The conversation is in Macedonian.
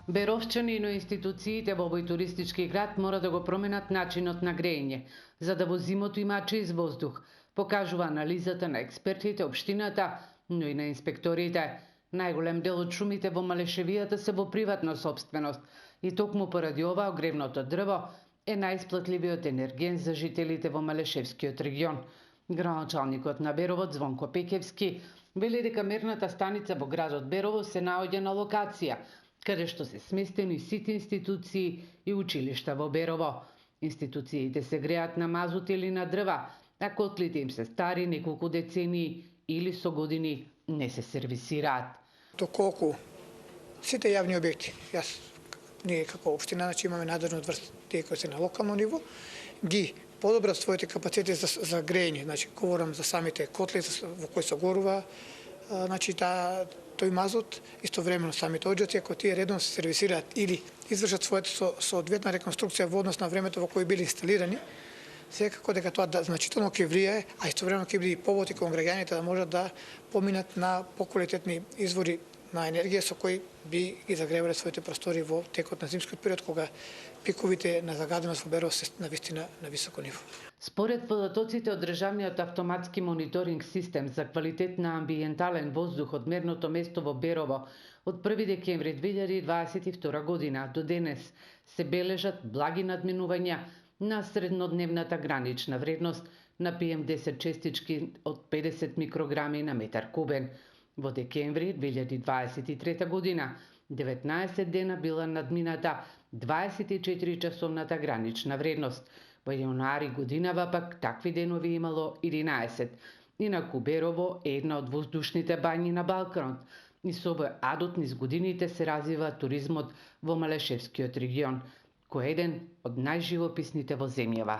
Беровчани и институциите во овој туристички град мора да го променат начинот на грејење, за да во зимото има чист воздух, покажува анализата на експертите, општината, но и на инспекторите. Најголем дел од шумите во Малешевијата се во приватна собственост и токму поради ова огревното дрво е најисплатливиот енерген за жителите во Малешевскиот регион. Градоначалникот на Берово Звонко Пеќевски вели дека мерната станица во градот Берово се наоѓа на локација каде што се сместени сите институции и училишта во Берово. Институциите се греат на мазут или на дрва, а котлите им се стари неколку децении или со години не се сервисираат. Доколку сите јавни објекти, ние како општина, имаме надлежност врз тие кои се на локално ниво, ги подобрат своите капацитети за грејење, говорам за самите котли во кои се горува, тој мазут, истовремено самите оџаци, ако тие редовно се сервисираат или извршат својата соодветна реконструкција во однос на времето во кој били инсталирани, секако дека тоа значително ќе влијае, а истовремено ќе биде и повод и кон граѓаните да можат да поминат на поквалитетни извори на енергија со кои би ги загревале своите простори во текот на зимскиот период, кога пиковите на загаденост во Берово се навистина на високо ниво. Според податоците од државниот автоматски мониторинг систем за квалитет на амбиентален воздух од мерното место во Берово, од 1 декември 2022 година до денес се бележат благи надминувања на среднодневната гранична вредност на PM10 честички од 50 микрограми на метар кубен. Во декември 2023 година 19 дена била надмината 24 часовната гранична вредност. Во јануари годинава пак такви денови имало 11. Инаку Берово е една од воздушните бањи на Балканот и со овој адот низ годините се развива туризмот во Малешевскиот регион, кој е еден од најживописните во земјава.